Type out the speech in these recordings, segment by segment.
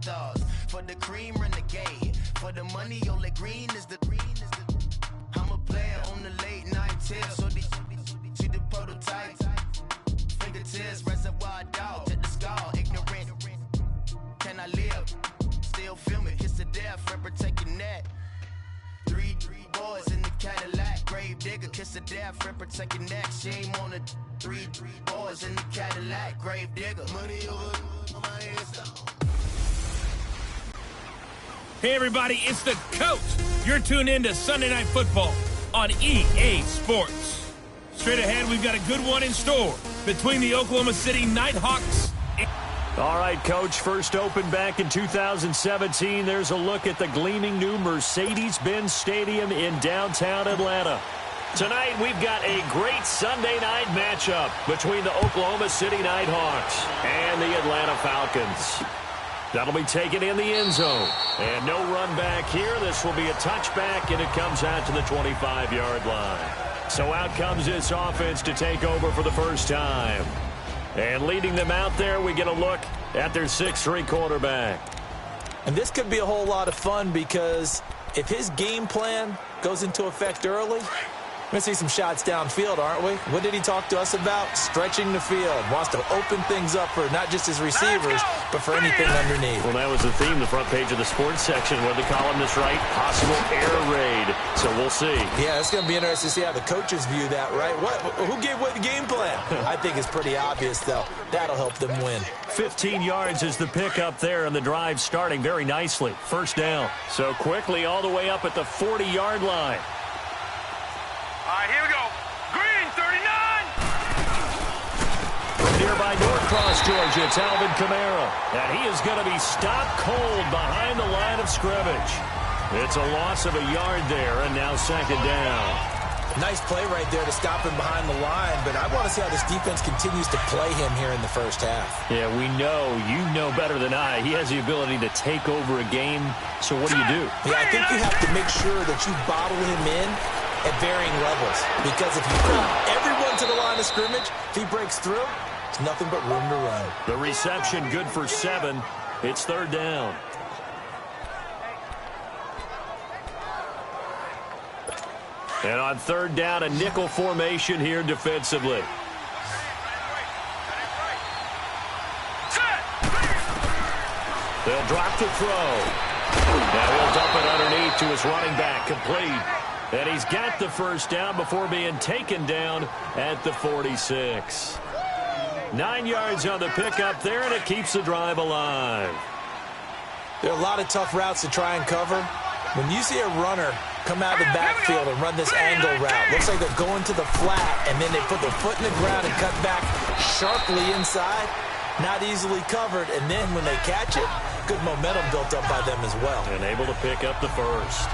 Thoughts for the cream renegade. For the money, Ole Green is the I'm a player on the late night tip. So they see the prototype. Fingertips, reservoir dog, check the skull, ignorant. Can I live? Still film it, kiss to death, Ripper taking that. Three boys in the Cadillac, grave digger, kiss to death, Ripper taking that. Shame on the three boys in the Cadillac, grave digger. Money over on my head. Hey everybody, it's the Coach. You're tuned in to Sunday Night Football on EA Sports. Straight ahead, we've got a good one in store between the Oklahoma City Nighthawks. All right, Coach, first opened back in 2017. There's a look at the gleaming new Mercedes-Benz Stadium in downtown Atlanta. Tonight, we've got a great Sunday night matchup between the Oklahoma City Nighthawks and the Atlanta Falcons. That'll be taken in the end zone. And no run back here. This will be a touchback, and it comes out to the 25-yard line. So out comes this offense to take over for the first time. And leading them out there, we get a look at their 6'3" quarterback. And this could be a whole lot of fun because if his game plan goes into effect early, we're going to see some shots downfield, aren't we? What did he talk to us about? Stretching the field. Wants to open things up for not just his receivers, but for anything underneath. Well, that was the theme, the front page of the sports section. What the columnists write? Possible air raid. So we'll see. Yeah, it's going to be interesting to see how the coaches view that, right? Who gave away the game plan? I think it's pretty obvious, though. That'll help them win. 15 yards is the pickup there, and the drive starting very nicely. First down. So quickly all the way up at the 40-yard line. All right, here we go. Green, 39! Nearby Norcross, Georgia, it's Alvin Kamara. And he is going to be stopped cold behind the line of scrimmage. It's a loss of a yard there, and now second down. Nice play right there to stop him behind the line, but I want to see how this defense continues to play him here in the first half. Yeah, we know. You know better than I. He has the ability to take over a game, so what do you do? Yeah, I think you have to make sure that you bottle him in at varying levels, because if you bring everyone to the line of scrimmage, if he breaks through, it's nothing but room to run. The reception good for 7. It's third down. And on third down, a nickel formation here defensively. They'll drop the throw. Now he'll dump it underneath to his running back, complete. And he's got the first down before being taken down at the 46. 9 yards on the pickup there, and it keeps the drive alive. There are a lot of tough routes to try and cover. When you see a runner come out of the backfield and run this angle route, looks like they're going to the flat, and then they put their foot in the ground and cut back sharply inside. Not easily covered, and then when they catch it, good momentum built up by them as well. And able to pick up the first.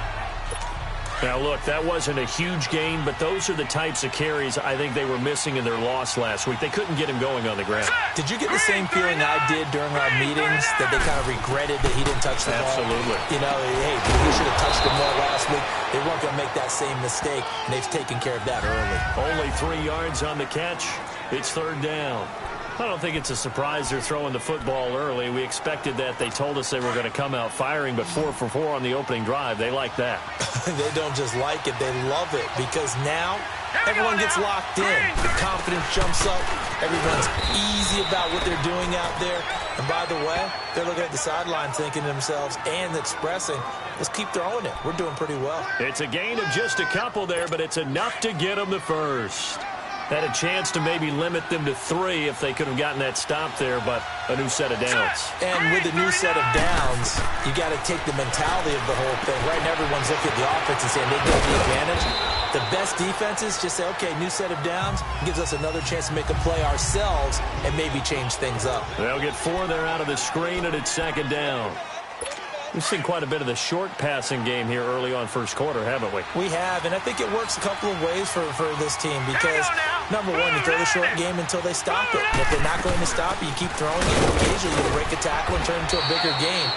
Now, look, that wasn't a huge gain, but those are the types of carries I think they were missing in their loss last week. They couldn't get him going on the ground. Did you get the same feeling I did during our meetings, that they kind of regretted that he didn't touch the ball? Absolutely. You know, hey, he should have touched him more last week. They weren't going to make that same mistake, and they've taken care of that early. Only 3 yards on the catch. It's third down. I don't think it's a surprise they're throwing the football early. We expected that. They told us they were going to come out firing, but 4 for 4 on the opening drive. They like that. They don't just like it. They love it, because now everyone gets locked in. The confidence jumps up. Everyone's easy about what they're doing out there. And by the way, they're looking at the sideline thinking to themselves and expressing, let's keep throwing it. We're doing pretty well. It's a gain of just a couple there, but it's enough to get them the first. Had a chance to maybe limit them to 3 if they could have gotten that stop there, but a new set of downs. And with a new set of downs, you got to take the mentality of the whole thing. Right now, everyone's looking at the offense and saying they get the advantage. The best defenses just say, okay, new set of downs, gives us another chance to make a play ourselves and maybe change things up. They'll get 4 there out of the screen, and it's second down. We've seen quite a bit of the short passing game here early on first quarter, haven't we? We have, and I think it works a couple of ways for this team because, number one, you throw the short game until they stop it. And if they're not going to stop it, you keep throwing it. Occasionally, you break a tackle and turn it into a bigger game.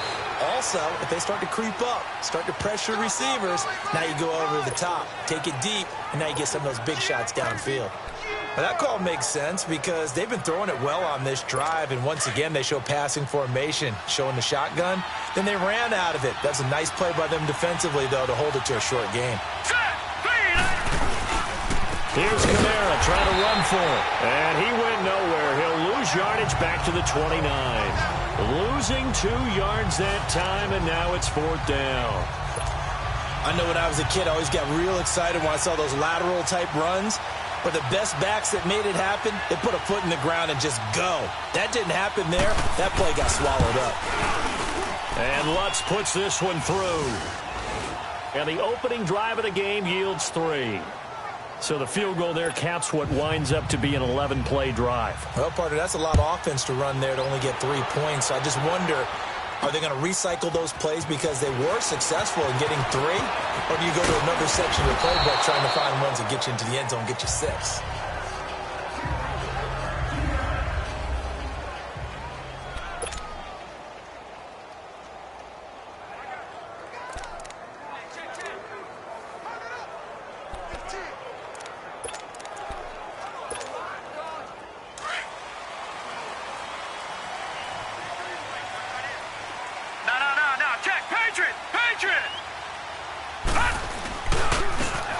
Also, if they start to creep up, start to pressure receivers, now you go over the top, take it deep, and now you get some of those big shots downfield. Well, that call makes sense because they've been throwing it well on this drive, and once again they show passing formation, showing the shotgun. Then they ran out of it. That's a nice play by them defensively, though, to hold it to a short game. Here's Kamara trying to run for it, and he went nowhere. He'll lose yardage back to the 29. Losing 2 yards that time, and now it's 4th down. I know when I was a kid, I always got real excited when I saw those lateral-type runs. But the best backs that made it happen, they put a foot in the ground and just go. That didn't happen there. That play got swallowed up. And Lutz puts this one through. And the opening drive of the game yields 3. So the field goal there caps what winds up to be an 11-play drive. Well, partner, that's a lot of offense to run there to only get 3 points. So I just wonder, are they going to recycle those plays because they were successful in getting 3? Or do you go to another section of the playbook trying to find ones that get you into the end zone, get you 6?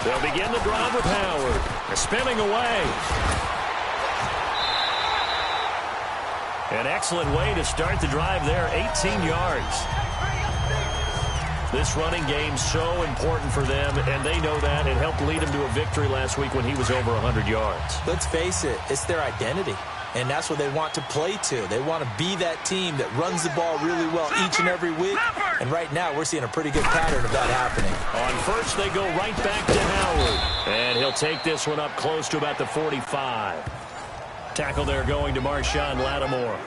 They'll begin the drive with Howard. They're spinning away. An excellent way to start the drive there, 18 yards. This running game's so important for them, and they know that. It helped lead them to a victory last week when he was over 100 yards. Let's face it, it's their identity. And that's what they want to play to. They want to be that team that runs the ball really well each and every week. And right now, we're seeing a pretty good pattern of that happening. On first, they go right back to Howard. And he'll take this one up close to about the 45. Tackle there going to Marshawn Lattimore.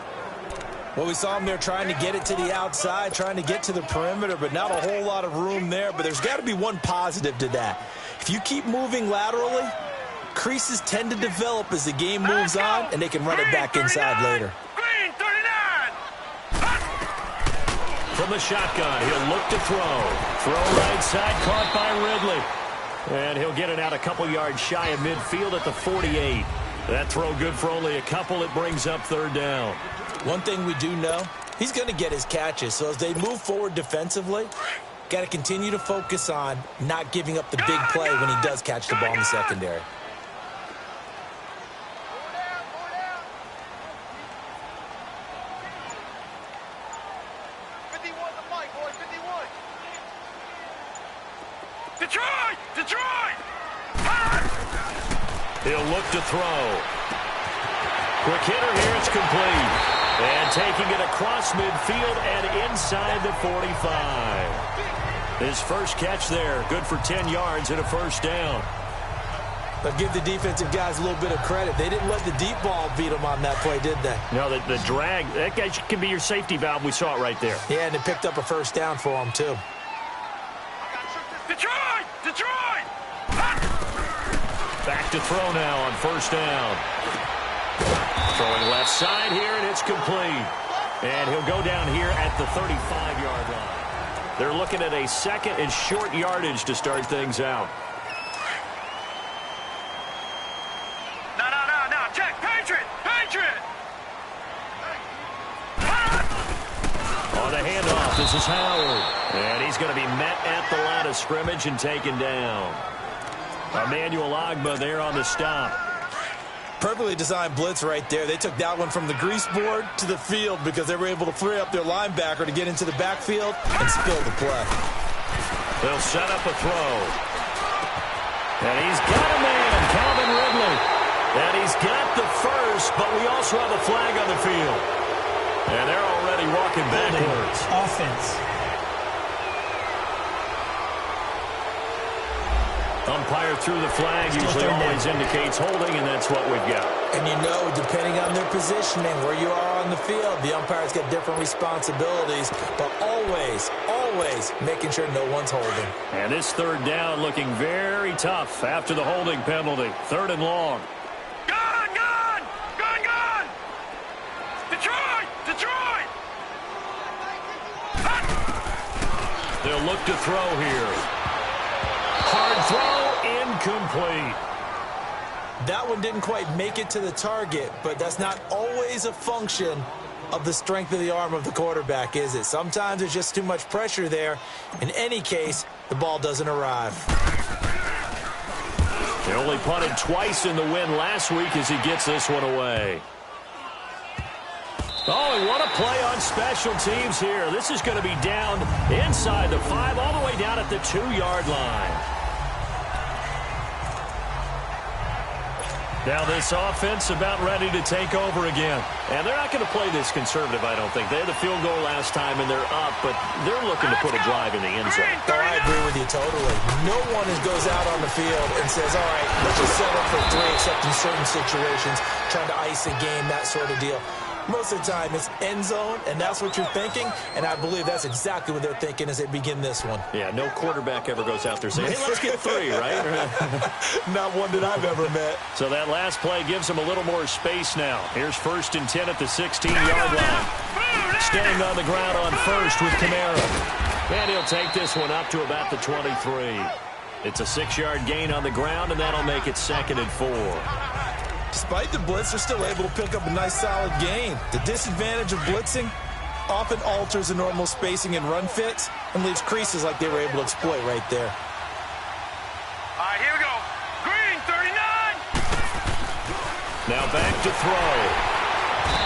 Well, we saw him there trying to get it to the outside, trying to get to the perimeter, but not a whole lot of room there. But there's got to be one positive to that. If you keep moving laterally, creases tend to develop as the game moves on, and they can run it back inside later. Green 39. From the shotgun, he'll look to throw. Throw right side, caught by Ridley. And he'll get it out a couple yards shy of midfield at the 48. That throw good for only a couple. It brings up 3rd down. One thing we do know, he's going to get his catches. So as they move forward defensively, got to continue to focus on not giving up the big play when he does catch the ball in the secondary. Detroit! He'll look to throw. Quick hitter here, it's complete. And taking it across midfield and inside the 45. His first catch there, good for 10 yards and a 1st down. But give the defensive guys a little bit of credit. They didn't let the deep ball beat them on that play, did they? No, the drag, that guy can be your safety valve. We saw it right there. Yeah, and it picked up a 1st down for him, too. Detroit! Back to throw now on 1st down. Throwing left side here, and it's complete. And he'll go down here at the 35-yard line. They're looking at a 2nd and short yardage to start things out. No, check, Patriot! On the handoff, this is Howard. And he's going to be met at the line of scrimmage and taken down. Emmanuel Ogbah there on the stop. Perfectly designed blitz right there. They took that one from the grease board to the field because they were able to free up their linebacker to get into the backfield and spill the play. They'll set up a throw. And he's got a man, Calvin Ridley. And he's got the first, but we also have a flag on the field. And they're already walking backwards. Offense. Umpire threw the flag, usually always indicates holding, and that's what we've got. And you know, depending on their positioning, where you are on the field, the umpire's got different responsibilities, but always making sure no one's holding. And this 3rd down looking very tough after the holding penalty. 3rd and long. Gone! Detroit! They'll look to throw here. Hard throw, incomplete. That one didn't quite make it to the target, but that's not always a function of the strength of the arm of the quarterback, is it? Sometimes there's just too much pressure there. In any case, the ball doesn't arrive. He only punted twice in the win last week as he gets this one away. Oh, and what a play on special teams here. This is going to be down inside the 5, all the way down at the 2-yard line. Now this offense about ready to take over again. And they're not going to play this conservative, I don't think. They had the field goal last time, and they're up, but they're looking to put a drive in the end zone. Oh, I agree with you totally. No one goes out on the field and says, all right, let's just settle for 3, except in certain situations, trying to ice a game, that sort of deal. Most of the time, it's end zone, and that's what you're thinking, and I believe that's exactly what they're thinking as they begin this one. Yeah, no quarterback ever goes out there saying, hey, let's get 3, right? Not one that I've ever met. So that last play gives them a little more space now. Here's 1st and 10 at the 16-yard line. Staying on the ground on first with Kamara. And he'll take this one up to about the 23. It's a 6-yard gain on the ground, and that'll make it 2nd and 4. Despite the blitz, they're still able to pick up a nice solid gain. The disadvantage of blitzing often alters the normal spacing and run fits and leaves creases like they were able to exploit right there. All right, here we go. Green, 39. Now back to throw.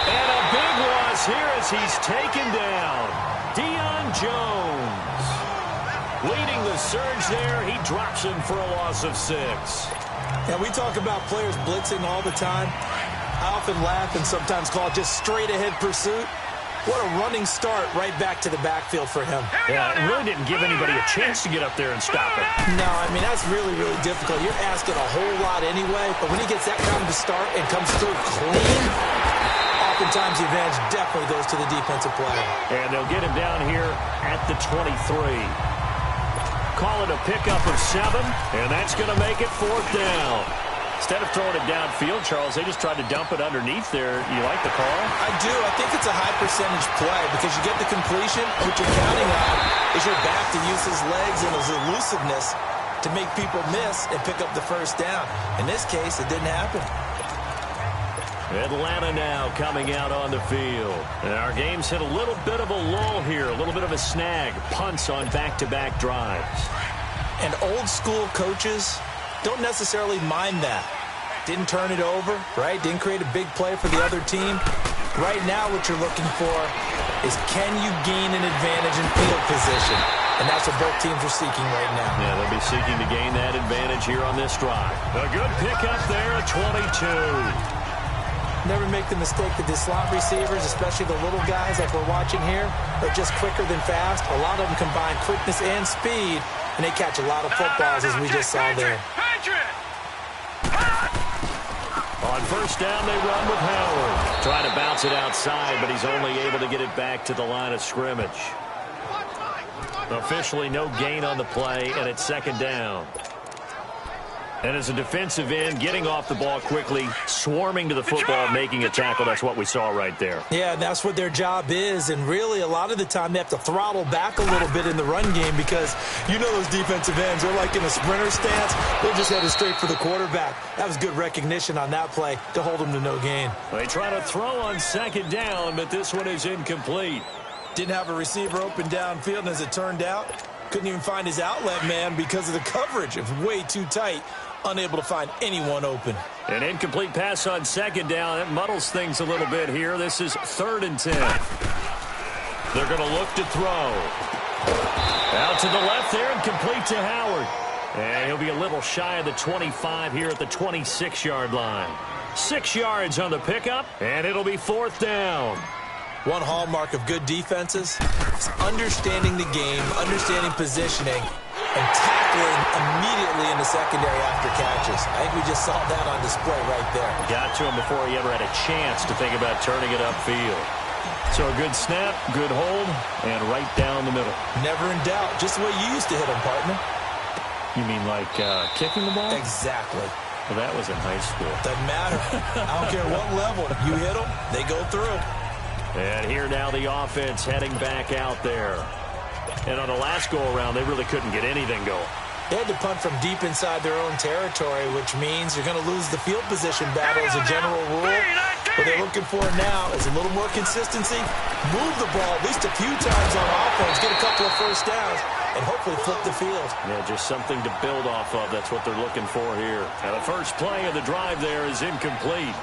And a big loss here as he's taken down. Deion Jones. Leading the surge there, he drops him for a loss of 6. And we talk about players blitzing all the time. I often laugh and sometimes call it just straight-ahead pursuit. What a running start right back to the backfield for him. Yeah, it really didn't give anybody a chance to get up there and stop it. No, I mean, that's really, really difficult. You're asking a whole lot anyway, but when he gets that kind of start and comes through clean, oftentimes the advantage definitely goes to the defensive player. And they'll get him down here at the 23. Call it a pickup of 7, and that's going to make it 4th down. Instead of throwing it downfield, Charles, they just tried to dump it underneath there. You like the call? I do. I think it's a high-percentage play because you get the completion. What you're counting on is your back to use his legs and his elusiveness to make people miss and pick up the 1st down. In this case, it didn't happen. Atlanta now coming out on the field. And our game's hit a little bit of a lull here, a little bit of a snag. Punts on back-to-back drives. And old-school coaches don't necessarily mind that. Didn't turn it over, right? Didn't create a big play for the other team. Right now what you're looking for is can you gain an advantage in field position? And that's what both teams are seeking right now. Yeah, they'll be seeking to gain that advantage here on this drive. A good pickup there at 22. Never make the mistake that the slot receivers, especially the little guys like we're watching here, are just quicker than fast. A lot of them combine quickness and speed, and they catch a lot of footballs as we just saw there. On 1st down, they run with Howard. Trying to bounce it outside, but he's only able to get it back to the line of scrimmage. Officially no gain on the play, and it's 2nd down. And as a defensive end, getting off the ball quickly, swarming to the football, making a tackle, that's what we saw right there. Yeah, that's what their job is. And really, a lot of the time, they have to throttle back a little bit in the run game because you know those defensive ends, they're like in a sprinter stance. They're just headed straight for the quarterback. That was good recognition on that play to hold them to no gain. They try to throw on 2nd down, but this one is incomplete. Didn't have a receiver open downfield, and as it turned out, couldn't even find his outlet man because of the coverage. It was way too tight. Unable to find anyone open. An incomplete pass on 2nd down. That muddles things a little bit here. This is 3rd and 10. They're going to look to throw. Out to the left there and complete to Howard. And he'll be a little shy of the 25 here at the 26-yard line. 6 yards on the pickup, and it'll be 4th down. One hallmark of good defenses is understanding the game, understanding positioning, and tackling immediately in the secondary after catches. I think we just saw that on display right there. Got to him before he ever had a chance to think about turning it upfield. So a good snap, good hold, and right down the middle. Never in doubt. Just the way you used to hit them, partner. You mean like kicking the ball? Exactly. Well, that was in high school. Doesn't matter. I don't care what level. You hit them, they go through. And here now the offense heading back out there. And on the last go-around, they really couldn't get anything going. They had to punt from deep inside their own territory, which means you're going to lose the field position battle as a general rule. What they're looking for now is a little more consistency, move the ball at least a few times on offense, get a couple of first downs, and hopefully flip the field. Yeah, just something to build off of. That's what they're looking for here. And the first play of the drive there is incomplete.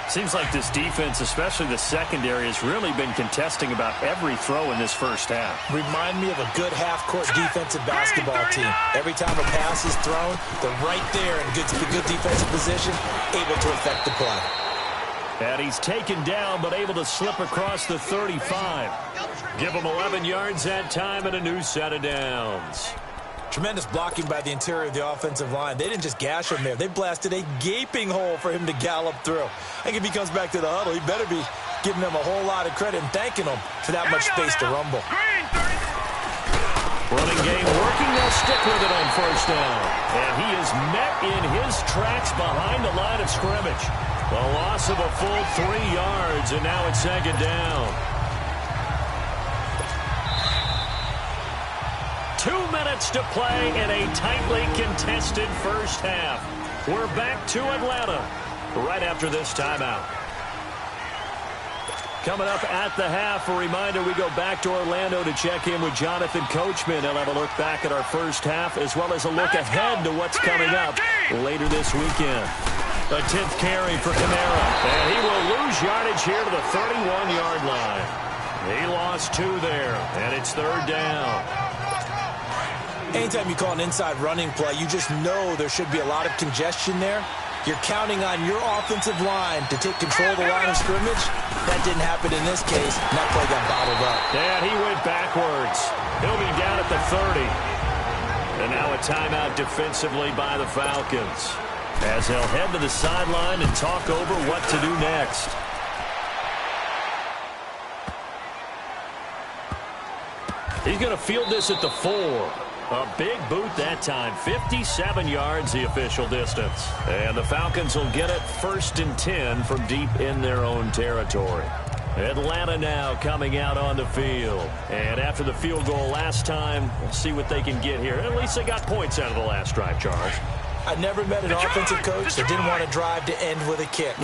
Seems like this defense, especially the secondary, has really been contesting about every throw in this first half. Remind me of a good half-court defensive basketball team. Every time a pass is thrown, they're right there in good defensive position, able to affect the play. And he's taken down, but able to slip across the 35. Give him 11 yards that time and a new set of downs. Tremendous blocking by the interior of the offensive line. They didn't just gash him there. They blasted a gaping hole for him to gallop through. I think if he comes back to the huddle, he better be giving them a whole lot of credit and thanking them for that much space to rumble. Running game working. They'll stick with it on first down. And he is met in his tracks behind the line of scrimmage. A loss of a full 3 yards, and now it's second down. 2 minutes to play in a tightly contested first half. We're back to Atlanta right after this timeout. Coming up at the half, a reminder, we go back to Orlando to check in with Jonathan Coachman. He'll have a look back at our first half as well as a look ahead to what's coming up later this weekend. A 10th carry for Kamara, and he will lose yardage here to the 31-yard line. He lost 2 there, and it's third down. Anytime you call an inside running play, you just know there should be a lot of congestion there. You're counting on your offensive line to take control of the line of scrimmage. That didn't happen in this case, and that play got bottled up. And he went backwards. He'll be down at the 30. And now a timeout defensively by the Falcons, as they'll head to the sideline and talk over what to do next. He's going to field this at the 4. A big boot that time. 57 yards the official distance. And the Falcons will get it 1st and 10 from deep in their own territory. Atlanta now coming out on the field. And after the field goal last time, we'll see what they can get here. At least they got points out of the last drive, Charles. I never met an offensive coach that didn't want to drive to end with a kick.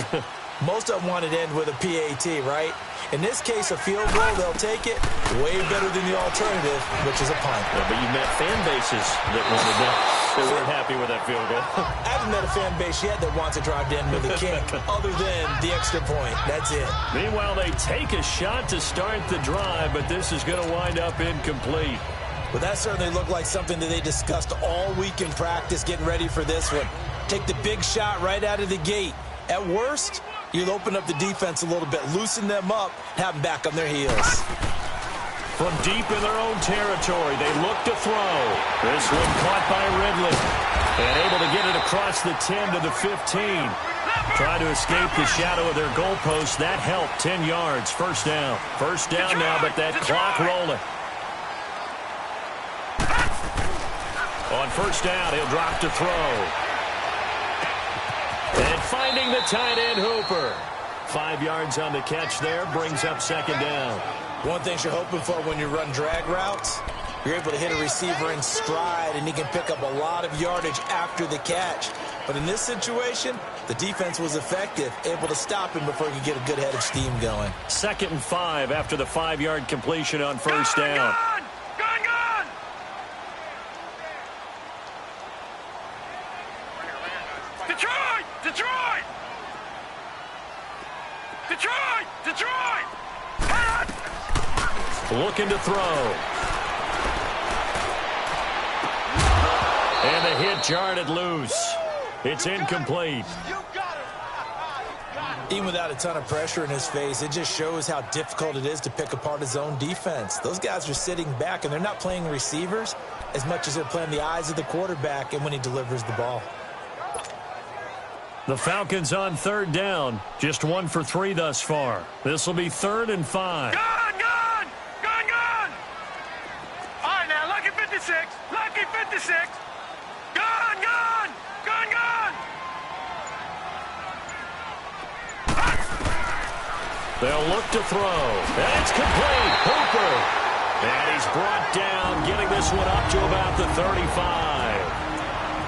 Most of them wanted to end with a PAT, right? In this case, a field goal, they'll take it. Way better than the alternative, which is a punt. Yeah, but you met fan bases that wanted that. They weren't happy with that field goal. I haven't met a fan base yet that wants to drive to end with a kick, other than the extra point. That's it. Meanwhile, they take a shot to start the drive, but this is going to wind up incomplete. Well, that certainly looked like something that they discussed all week in practice getting ready for this one. Take the big shot right out of the gate. At worst, you'll open up the defense a little bit, loosen them up, have them back on their heels. From deep in their own territory, they look to throw. This one caught by Ridley. And able to get it across the 10 to the 15. Trying to escape the shadow of their goalpost. That helped. 10 yards. First down. First down now, but that clock rolling. On first down, he'll drop to throw. And finding the tight end, Hooper. 5 yards on the catch there, brings up second down. One thing you're hoping for when you run drag routes, you're able to hit a receiver in stride, and he can pick up a lot of yardage after the catch. But in this situation, the defense was effective, able to stop him before he could get a good head of steam going. 2nd and 5 after the 5-yard completion on first down. Gone! Detroit! Looking to throw. And the hit jarred it loose. It's incomplete. Even without a ton of pressure in his face, it just shows how difficult it is to pick apart his own defense. Those guys are sitting back, and they're not playing receivers as much as they're playing the eyes of the quarterback and when he delivers the ball. The Falcons on third down. Just 1 for 3 thus far. This will be 3rd and 5. Gone! All right, now, lucky 56. Lucky 56. Gone! They'll look to throw. And it's complete. Hooper. And he's brought down, getting this one up to about the 35.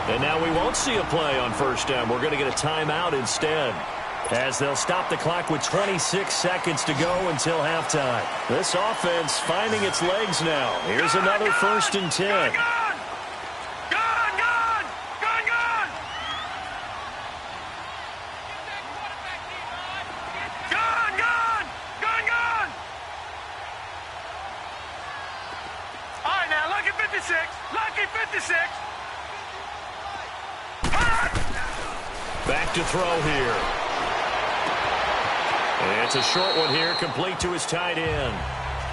And now we won't see a play on first down. We're going to get a timeout instead, as they'll stop the clock with 26 seconds to go until halftime. This offense finding its legs now. Here's another 1st and 10. Lucky 56. Back to throw here. And it's a short one here, complete to his tight end.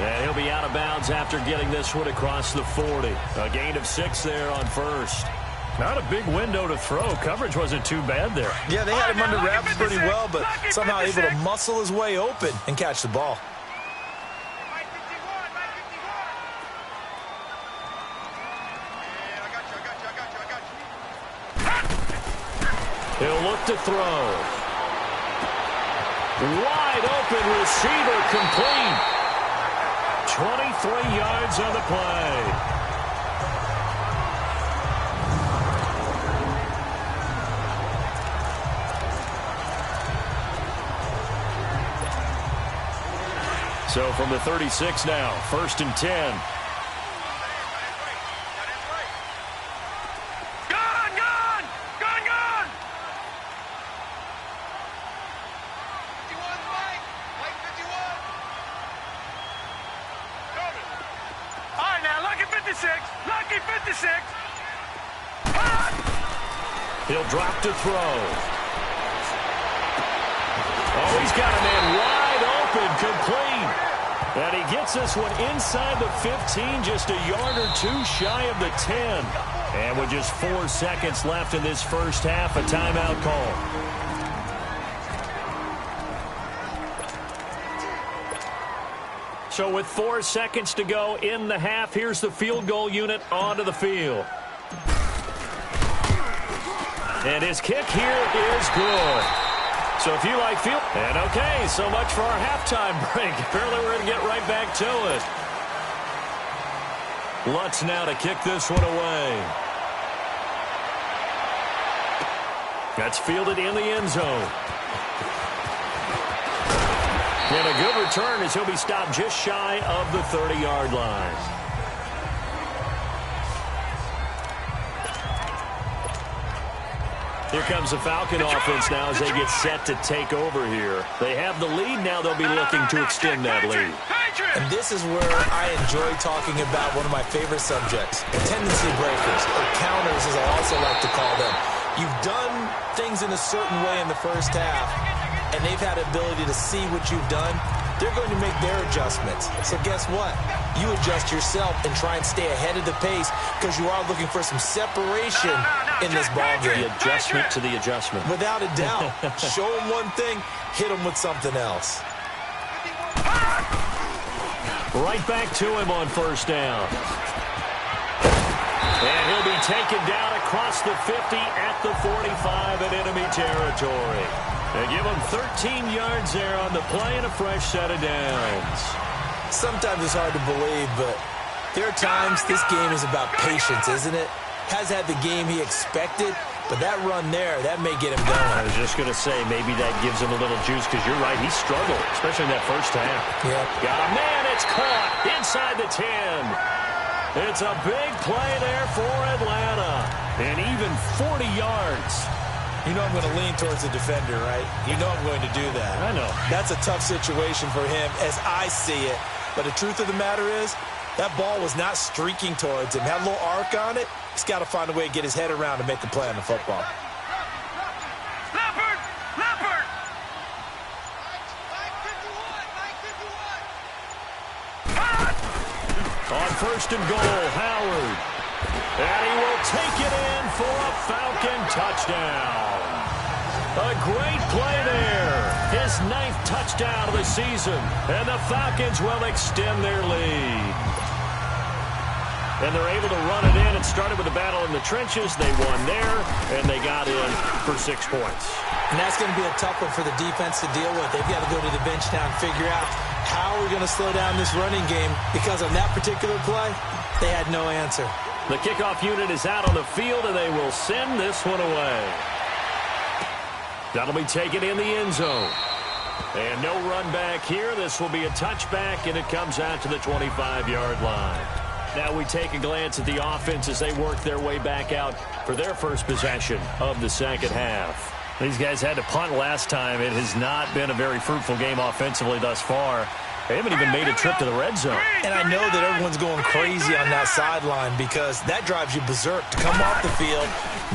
And he'll be out of bounds after getting this one across the 40. A gain of 6 there on first. Not a big window to throw. Coverage wasn't too bad there. Yeah, they had him under wraps pretty well, but somehow able to muscle his way open and catch the ball. He'll look to throw. Wide open receiver, complete. 23 yards on the play. So from the 36 now, 1st and 10. Lucky 56. He'll drop to throw. Oh, he's got a man wide open, complete. And he gets this one inside the 15, just a yard or two shy of the 10. And with just 4 seconds left in this first half, a timeout call. So with 4 seconds to go in the half, here's the field goal unit onto the field. And his kick here is good. So if you like field... And okay, so much for our halftime break. Apparently we're going to get right back to it. Lutz now to kick this one away. That's fielded in the end zone. And a good return as he'll be stopped just shy of the 30-yard line. Here comes the Falcon offense now as they get set to take over here. They have the lead. Now they'll be looking to extend that lead. And this is where I enjoy talking about one of my favorite subjects, tendency breakers, or counters as I also like to call them. You've done things in a certain way in the first half, and they've had the ability to see what you've done. They're going to make their adjustments. So guess what? You adjust yourself and try and stay ahead of the pace because you are looking for some separation in this ballgame. The adjustment to the adjustment. Without a doubt. Show them one thing, hit them with something else. Right back to him on first down. And he'll be taken down across the 50 at the 45 in enemy territory. They give him 13 yards there on the play and a fresh set of downs. Sometimes it's hard to believe, but there are times this game is about patience, isn't it? Has had the game he expected, but that run there, that may get him going. I was just going to say, maybe that gives him a little juice, because you're right, he struggled, especially in that first half. Yeah. Got a man, it's caught inside the 10. It's a big play there for Atlanta, and even 40 yards. You know I'm going to lean towards the defender, right? You know I'm going to do that. I know. That's a tough situation for him as I see it. But the truth of the matter is, that ball was not streaking towards him. Had a little arc on it. He's got to find a way to get his head around to make a play on the football. Leopard! Leopard! On first and goal, Howard. And he will take it in for a Falcon touchdown. A great play there. His 9th touchdown of the season. And the Falcons will extend their lead. and they're able to run it in. It started with a battle in the trenches. They won there, and they got in for 6 points. And that's going to be a tough one for the defense to deal with. They've got to go to the bench now and figure out how we're going to slow down this running game, because on that particular play, they had no answer. The kickoff unit is out on the field, and they will send this one away. That'll be taken in the end zone. And no run back here. This will be a touchback, and it comes out to the 25-yard line. Now we take a glance at the offense as they work their way back out for their first possession of the second half. These guys had to punt last time. It has not been a very fruitful game offensively thus far. They haven't even made a trip to the red zone. And I know that everyone's going crazy on that sideline because that drives you berserk to come off the field,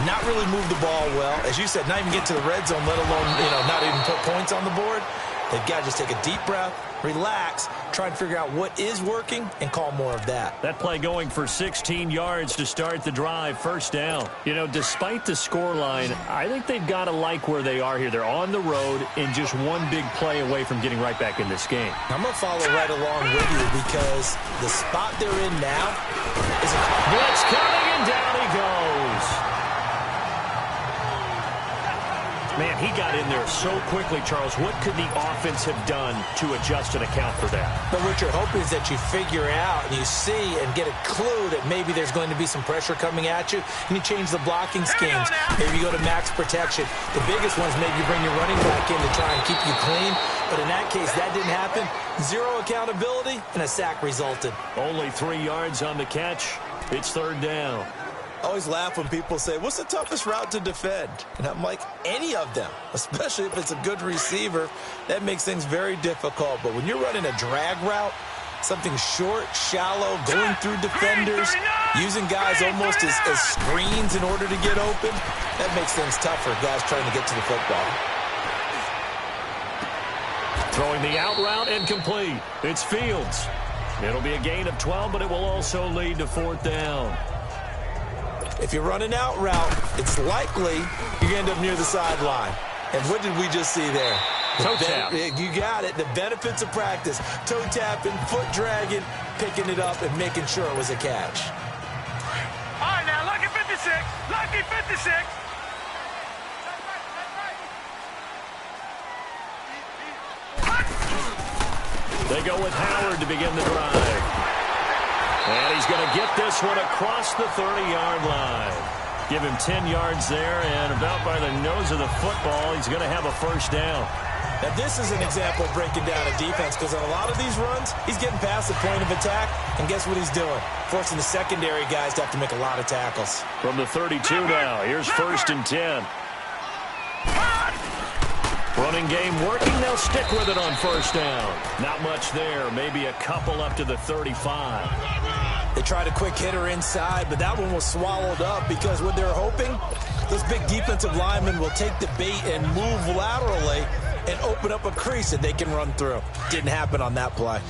not really move the ball well. As you said, not even get to the red zone, let alone, not even put points on the board. They've got to just take a deep breath, relax, try and figure out what is working, and call more of that. That play going for 16 yards to start the drive, first down. Despite the scoreline, I think they've got to like where they are here. They're on the road and just one big play away from getting right back in this game. I'm going to follow right along with you because the spot they're in now is a blitz coming, and down he goes. Man, he got in there so quickly, Charles. What could the offense have done to adjust and account for that? But what you're hoping is that you figure out and you see and get a clue that maybe there's going to be some pressure coming at you, and you change the blocking schemes. Maybe you go to max protection. The biggest one is maybe you bring your running back in to try and keep you clean. But in that case, that didn't happen. Zero accountability, and a sack resulted. Only 3 yards on the catch. It's third down. I always laugh when people say, what's the toughest route to defend? And I'm like, any of them, especially if it's a good receiver. That makes things very difficult. But when you're running a drag route, something short, shallow, going through defenders, using guys almost as screens in order to get open, that makes things tougher, guys trying to get to the football. Throwing the out route and complete. It's Fields. It'll be a gain of 12, but it will also lead to fourth down. If you run an out route, it's likely you end up near the sideline. And what did we just see there? Toe tap. You got it. The benefits of practice. Toe tapping, foot dragging, picking it up, and making sure it was a catch. All right, now, lucky 56. Lucky 56. They go with Howard to begin the drive. And he's going to get this one across the 30-yard line. Give him 10 yards there, and about by the nose of the football, he's going to have a first down. Now, this is an example of breaking down a defense, because on a lot of these runs, he's getting past the point of attack, and guess what he's doing? Forcing the secondary guys to have to make a lot of tackles. From the 32 now, here's first and 10. Running game working, they'll stick with it on first down. Not much there, maybe a couple up to the 35. They tried a quick hitter inside, but that one was swallowed up because what they're hoping, those big defensive linemen will take the bait and move laterally and open up a crease that they can run through. Didn't happen on that play.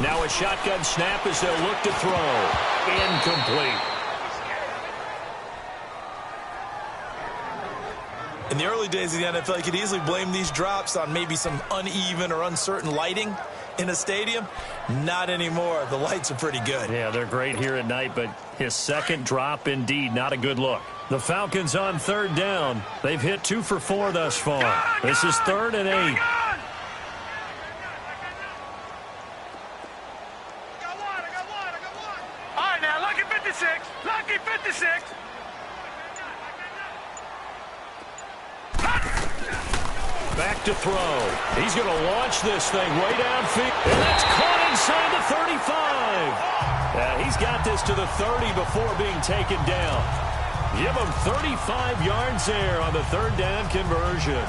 Now a shotgun snap as they'll look to throw. Incomplete. In the early days of the NFL, you could easily blame these drops on maybe some uneven or uncertain lighting in a stadium. Not anymore. The lights are pretty good. Yeah, they're great here at night, but his second drop, indeed, not a good look. The Falcons on third down. They've hit 2 for 4 thus far. This is 3rd and 8. Lucky 56. Back to throw. He's going to launch this thing way downfield. And that's caught inside the 35. He's got this to the 30 before being taken down. Give him 35 yards there on the third down conversion.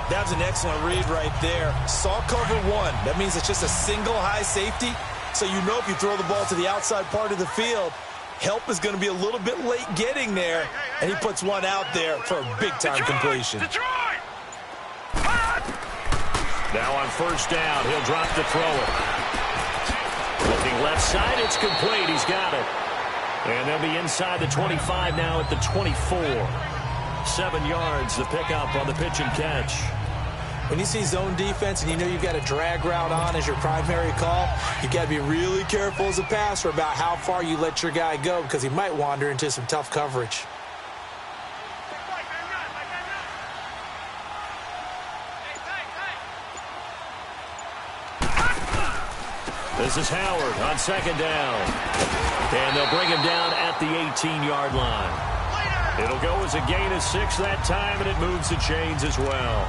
That was an excellent read right there. Saw cover 1. That means it's just a single high safety. So you know if you throw the ball to the outside part of the field, help is going to be a little bit late getting there, and he puts one out there for a big-time completion. Now on first down, he'll drop to throw it. Looking left side, it's complete. He's got it. And they'll be inside the 25 now at the 24. 7 yards, the pickup on the pitch and catch. When you see zone defense and you know you've got a drag route on as your primary call, you've got to be really careful as a passer about how far you let your guy go because he might wander into some tough coverage. This is Howard on second down. And they'll bring him down at the 18-yard line. It'll go as a gain of 6 that time, and it moves the chains as well.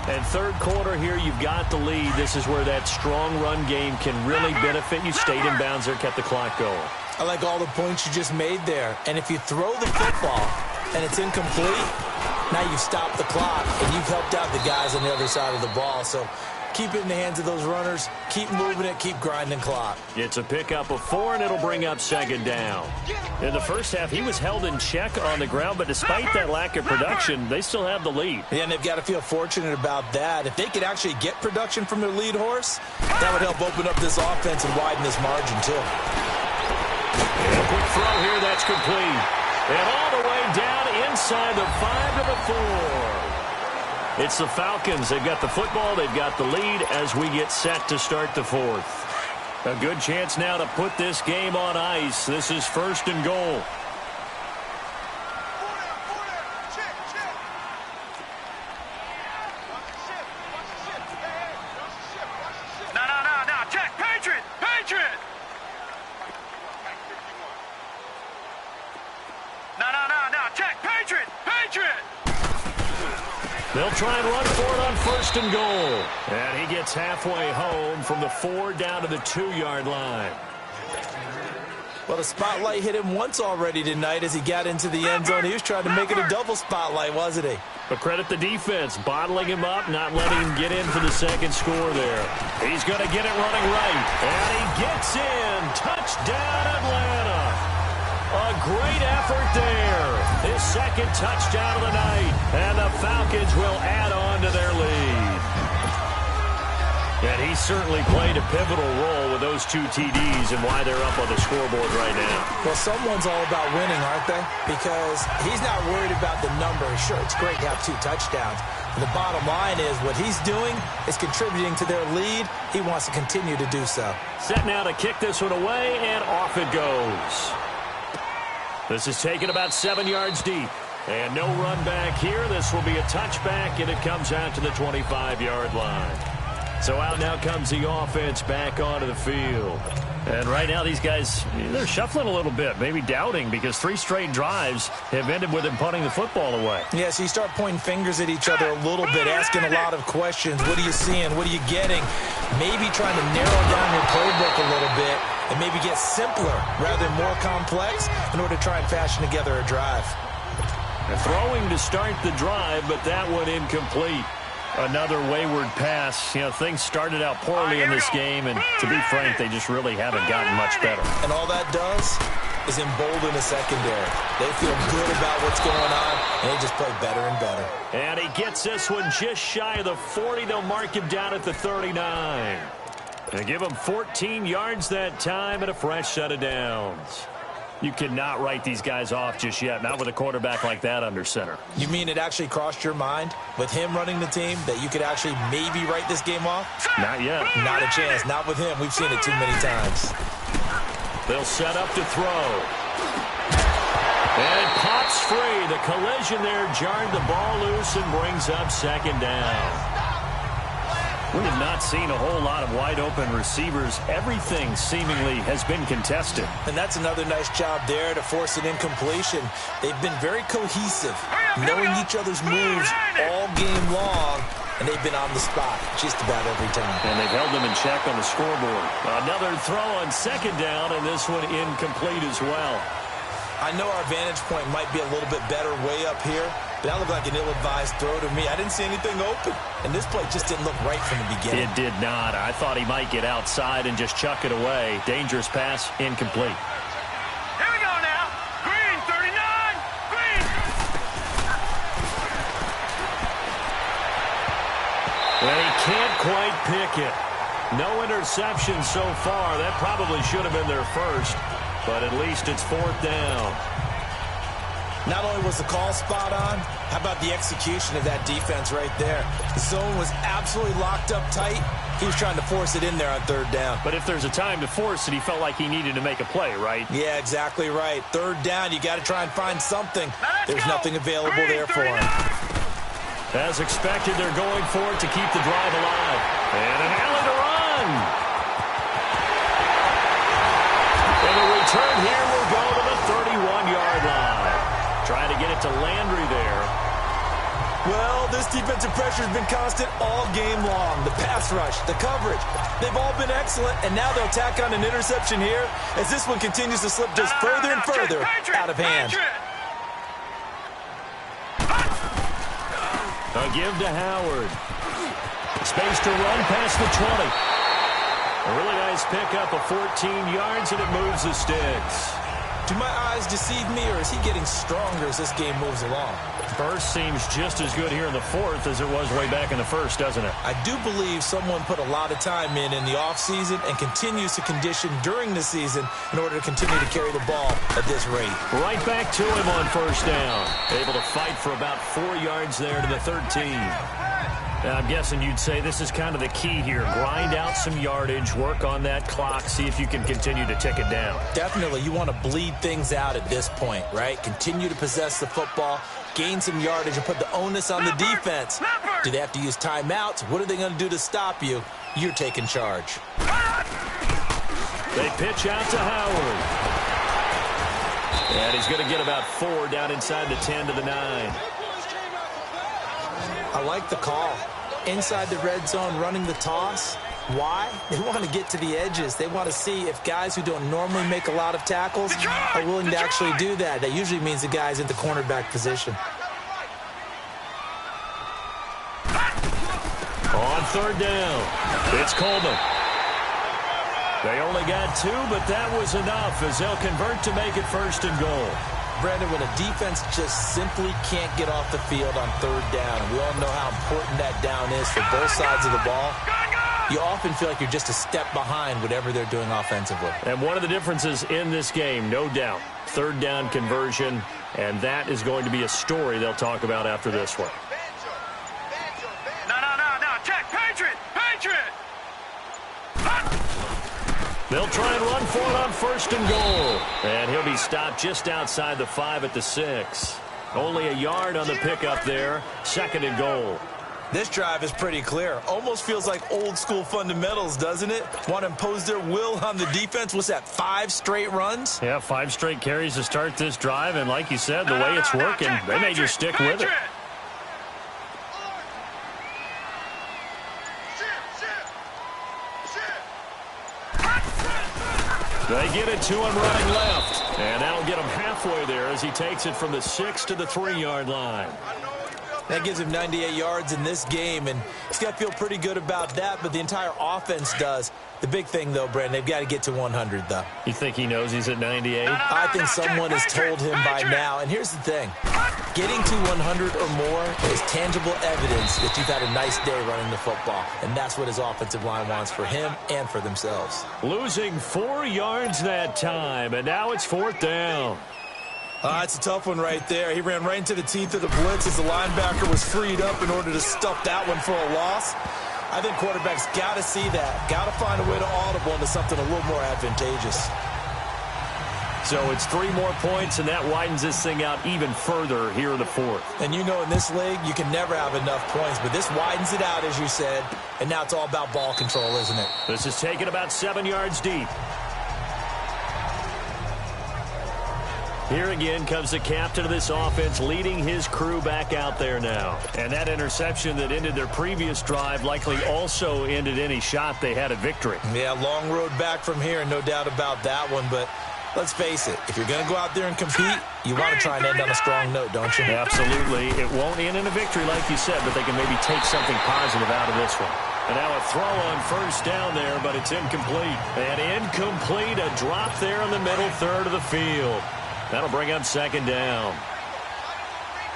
And third quarter here, you've got the lead. This is where that strong run game can really benefit you. Stayed in bounds there, kept the clock going. I like all the points you just made there. And if you throw the football and it's incomplete, now you've stopped the clock and you've helped out the guys on the other side of the ball. So keep it in the hands of those runners. Keep moving it. Keep grinding clock. It's a pickup of 4, and it'll bring up second down. In the first half, he was held in check on the ground, but despite that lack of production, they still have the lead. Yeah, and they've got to feel fortunate about that. If they could actually get production from their lead horse, that would help open up this offense and widen this margin, too. And a quick throw here, that's complete. And all the way down inside the 5 to the 4. It's the Falcons. They've got the football. They've got the lead as we get set to start the 4th. A good chance now to put this game on ice. This is 1st and goal. No. Check. Patriot. No. Check. Patriot. They'll try and run for it on 1st and goal. And he gets halfway home from the 4 down to the 2-yard line. Well, the spotlight hit him once already tonight as he got into the end zone. He was trying to make it a double spotlight, wasn't he? But credit the defense, bottling him up, not letting him get in for the second score there. He's going to get it running right. And he gets in. Touchdown, Atlanta. A great effort there. His second touchdown of the night. And the Falcons will add on to their lead. And he certainly played a pivotal role with those 2 TDs and why they're up on the scoreboard right now. Well, someone's all about winning, aren't they? Because he's not worried about the number. Sure, it's great to have 2 touchdowns. And the bottom line is what he's doing is contributing to their lead. He wants to continue to do so. Set now to kick this one away, and off it goes. This is taken about 7 yards deep. And no run back here. This will be a touchback, and it comes out to the 25-yard line. So out now comes the offense back onto the field. And right now these guys, they're shuffling a little bit, maybe doubting, because 3 straight drives have ended with them punting the football away. Yeah, so you start pointing fingers at each other a little bit, asking a lot of questions. What are you seeing? What are you getting? Maybe trying to narrow down your playbook a little bit and maybe get simpler rather than more complex in order to try and fashion together a drive. Throwing to start the drive, but that one incomplete. Another wayward pass. You know, things started out poorly in this game, and to be frank, they just really haven't gotten much better. And all that does is embolden the secondary. They feel good about what's going on, and they just play better and better. And he gets this one just shy of the 40. They'll mark him down at the 39. And give him 14 yards that time and a fresh set of downs. You cannot write these guys off just yet, not with a quarterback like that under center. You mean it actually crossed your mind with him running the team that you could actually maybe write this game off? Not yet. Not a chance. Not with him. We've seen it too many times. They'll set up to throw. And it pops free. The collision there jarred the ball loose and brings up second down. We have not seen a whole lot of wide-open receivers. Everything seemingly has been contested. And that's another nice job there to force an incompletion. They've been very cohesive, knowing each other's moves all game long, and they've been on the spot just about every time. And they've held them in check on the scoreboard. Another throw on second down, and this one incomplete as well. I know our vantage point might be a little bit better way up here, but that looked like an ill-advised throw to me. I didn't see anything open, and this play just didn't look right from the beginning. It did not. I thought he might get outside and just chuck it away. Dangerous pass, incomplete. Here we go now. Green, 39. Green. Well, he can't quite pick it. No interception so far. That probably should have been their first. but at least it's 4th down. Not only was the call spot on, how about the execution of that defense right there? The zone was absolutely locked up tight. He was trying to force it in there on 3rd down. But if there's a time to force it, he felt like he needed to make a play, right? Yeah, exactly right. 3rd down, you got to try and find something. There's nothing available there for him. As expected, they're going for it to keep the drive alive. And an alley to run. And the return here will go to the 31-yard line. Trying to get it to Landry there. Well, this defensive pressure has been constant all game long. The pass rush, the coverage, they've all been excellent, and now they'll tack on an interception here as this one continues to slip just further and further out of hand. A give to Howard. Space to run past the 20. A really nice pickup of 14 yards, and it moves the sticks. Do my eyes deceive me, or is he getting stronger as this game moves along? Burst seems just as good here in the 4th as it was way back in the 1st, doesn't it? I do believe someone put a lot of time in the offseason and continues to condition during the season in order to continue to carry the ball at this rate. Right back to him on 1st down. Able to fight for about 4 yards there to the 13. Now, I'm guessing you'd say this is kind of the key here. Grind out some yardage, work on that clock, see if you can continue to tick it down. Definitely. You want to bleed things out at this point, right? Continue to possess the football, gain some yardage, and put the onus on the defense. Do they have to use timeouts? What are they going to do to stop you? You're taking charge. They pitch out to Howard. And he's going to get about 4 down inside the 10 to the 9. I like the call. Inside the red zone, running the toss. Why? They want to get to the edges. They want to see if guys who don't normally make a lot of tackles are willing to actually do that. That usually means the guy's in the cornerback position. On 3rd down, it's Coleman. They only got 2, but that was enough as they'll convert to make it 1st and goal. Brandon, when a defense just simply can't get off the field on 3rd down, and we all know how important that down is for both sides of the ball, you often feel like you're just a step behind whatever they're doing offensively. And one of the differences in this game, no doubt, 3rd down conversion, and that is going to be a story they'll talk about after this one. No. Check. Patriot. They'll try and run for it on 1st and goal. And he'll be stopped just outside the 5 at the 6. Only a yard on the pickup there. 2nd and goal. This drive is pretty clear. Almost feels like old school fundamentals, doesn't it? Want to impose their will on the defense. What's that, 5 straight runs? Yeah, 5 straight carries to start this drive. And like you said, the way it's working, they may just stick with it. They get it to him running left. And that'll get him halfway there as he takes it from the 6 to the 3-yard line. That gives him 98 yards in this game, and he's got to feel pretty good about that, but the entire offense does. The big thing, though, Brandon, they've got to get to 100, though. You think he knows he's at 98? I think someone has told him by now, and here's the thing. Getting to 100 or more is tangible evidence that you've had a nice day running the football, and that's what his offensive line wants for him and for themselves. Losing 4 yards that time, and now it's 4th down. It's a tough one right there. He ran right into the teeth of the blitz as the linebacker was freed up in order to stuff that one for a loss. I think quarterbacks got to see that. Got to find a way to audible into something a little more advantageous. So it's 3 more points, and that widens this thing out even further here in the 4th. And you know in this league, you can never have enough points, but this widens it out, as you said, and now it's all about ball control, isn't it? This is taken about 7 yards deep. Here again comes the captain of this offense leading his crew back out there now. And that interception that ended their previous drive likely also ended any shot they had at victory. Yeah, long road back from here, no doubt about that one. But let's face it, if you're going to go out there and compete, you want to try and end on a strong note, don't you? Absolutely. It won't end in a victory like you said, but they can maybe take something positive out of this one. And now a throw on 1st down there, but it's incomplete. And incomplete, a drop there in the middle third of the field. That'll bring up 2nd down.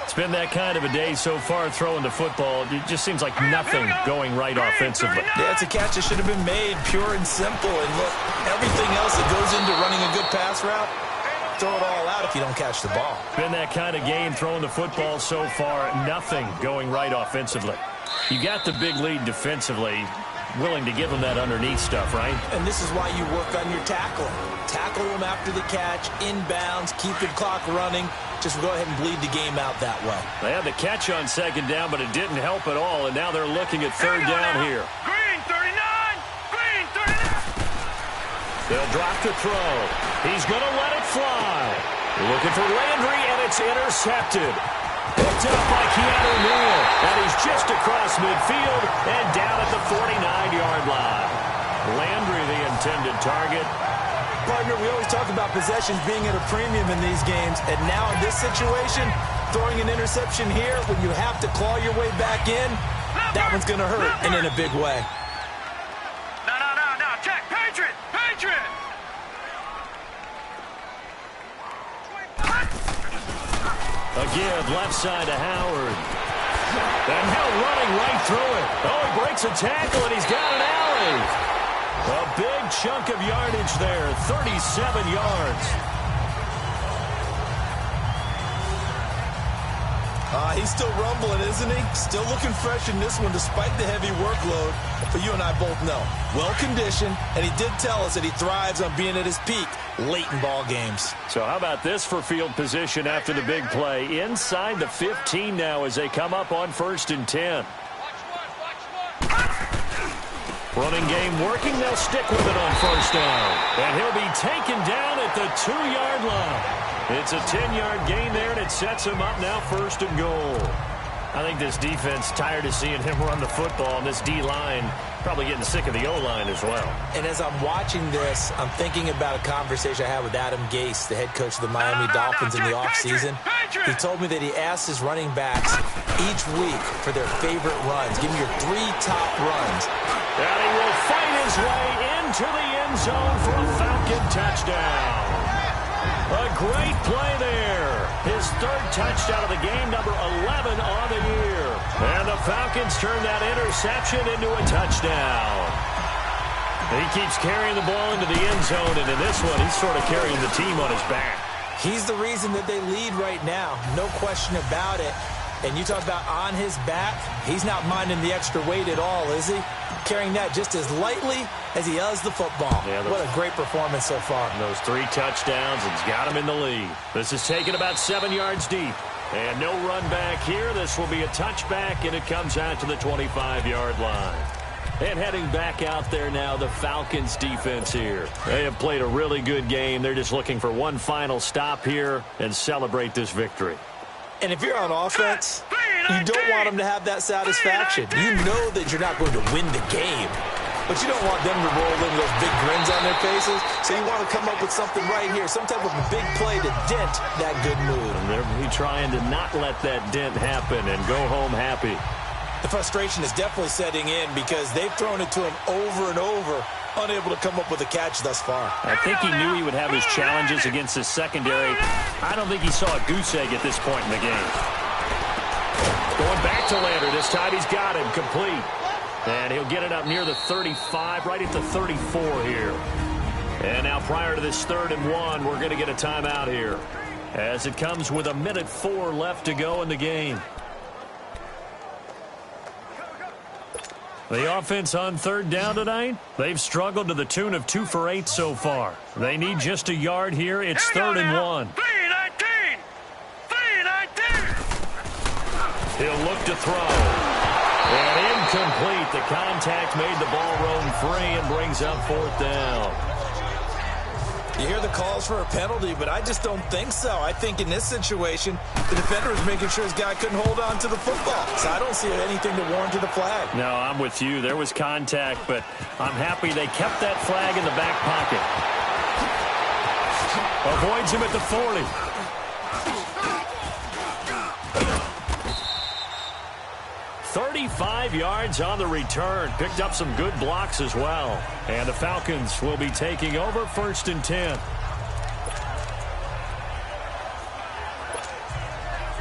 It's been that kind of a day so far throwing the football. It just seems like nothing going right offensively. Yeah, it's a catch that should have been made, pure and simple. And look, everything else that goes into running a good pass route, throw it all out if you don't catch the ball. Been that kind of game throwing the football so far. Nothing going right offensively. You got the big lead defensively. Willing to give them that underneath stuff, right? And this is why you work on your tackling. Tackle them after the catch, inbounds, keep the clock running. Just go ahead and bleed the game out that way. They had the catch on second down, but it didn't help at all, and now they're looking at third down here. Green 39! Green 39! They'll drop to throw. He's going to let it fly. Looking for Landry, and it's intercepted. Picked up by Keanu Neal, and he's just across midfield and down at the 49-yard line. Landry, the intended target. Partner, we always talk about possessions being at a premium in these games, and now in this situation, throwing an interception here when you have to claw your way back in, that one's going to hurt, and in a big way. No, check, Patriot! Again, left side to Howard. And Hill running right through it. Oh, he breaks a tackle, and he's got an alley. A big chunk of yardage there, 37 yards. He's still rumbling, isn't he? Still looking fresh in this one despite the heavy workload. But you and I both know, well-conditioned, and he did tell us that he thrives on being at his peak late in ball games. So how about this for field position after the big play? Inside the 15 now as they come up on 1st and 10. Running game working. They'll stick with it on 1st down. And he'll be taken down at the 2-yard line. It's a 10-yard gain there, and it sets him up now 1st and goal. I think this defense tired of seeing him run the football, and this D-line probably getting sick of the O-line as well. And as I'm watching this, I'm thinking about a conversation I had with Adam Gase, the head coach of the Miami Dolphins in the offseason. He told me that he asked his running backs each week for their favorite runs. Give me your 3 top runs. And he will fight his way into the end zone for a Falcon touchdown. A great play there. His 3rd touchdown of the game, number 11 on the year. And the Falcons turn that interception into a touchdown. He keeps carrying the ball into the end zone, and in this one, he's sort of carrying the team on his back. He's the reason that they lead right now. No question about it. And you talk about on his back, he's not minding the extra weight at all, is he? Carrying that just as lightly as he does the football. Yeah, what a great performance so far. Those 3 touchdowns, and he's got him in the lead. This is taken about 7 yards deep. And no run back here. This will be a touchback, and it comes out to the 25-yard line. And heading back out there now, the Falcons defense here. They have played a really good game. They're just looking for one final stop here and celebrate this victory. And if you're on offense, you don't want them to have that satisfaction. You know that you're not going to win the game, but you don't want them to roll in those big grins on their faces. So you want to come up with something right here, some type of a big play to dent that good mood. And they're trying to not let that dent happen and go home happy. The frustration is definitely setting in because they've thrown it to him over and over, unable to come up with a catch thus far. I think he knew he would have his challenges against his secondary. I don't think he saw a goose egg at this point in the game. Going back to Landry. This time he's got him complete. And he'll get it up near the 35, right at the 34 here. And now prior to this 3rd and 1, we're going to get a timeout here as it comes with 1:04 left to go in the game. The offense on 3rd down tonight, they've struggled to the tune of 2 for 8 so far. They need just a yard here. It's 3rd and 1. 3-19! 3-19! He'll look to throw. And incomplete. The contact made the ball roam free and brings up 4th down. You hear the calls for a penalty, but I just don't think so. I think in this situation, the defender was making sure his guy couldn't hold on to the football. So I don't see anything to warrant the flag. No, I'm with you. There was contact, but I'm happy they kept that flag in the back pocket. Avoids him at the 40. 35 yards on the return. Picked up some good blocks as well. And the Falcons will be taking over 1st and 10.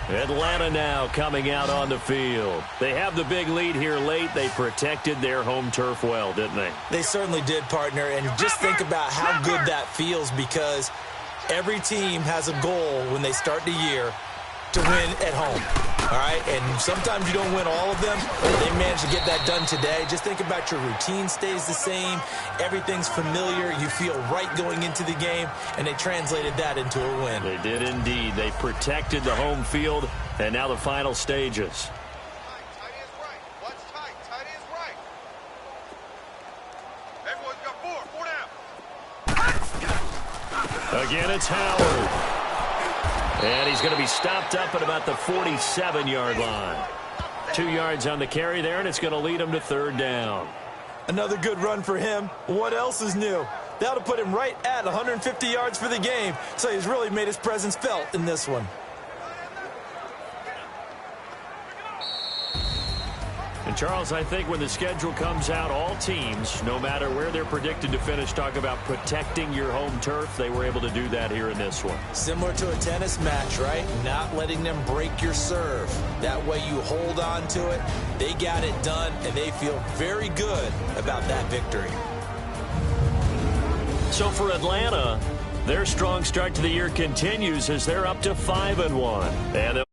Atlanta now coming out on the field. They have the big lead here late. They protected their home turf well, didn't they? They certainly did, partner. And just think about how good that feels, because every team has a goal when they start the year to win at home. All right? And sometimes you don't win all of them, but they managed to get that done today. Just think about your routine stays the same. Everything's familiar. You feel right going into the game, and they translated that into a win. They did indeed. They protected the home field, and now the final stages. Again, it's Howard. And he's going to be stopped up at about the 47-yard line. 2 yards on the carry there, and it's going to lead him to third down. Another good run for him. What else is new? That'll put him right at 150 yards for the game, so he's really made his presence felt in this one. And, Charles, I think when the schedule comes out, all teams, no matter where they're predicted to finish, talk about protecting your home turf. They were able to do that here in this one. Similar to a tennis match, right? Not letting them break your serve. That way you hold on to it. They got it done, and they feel very good about that victory. So for Atlanta, their strong start to the year continues as they're up to 5-1. And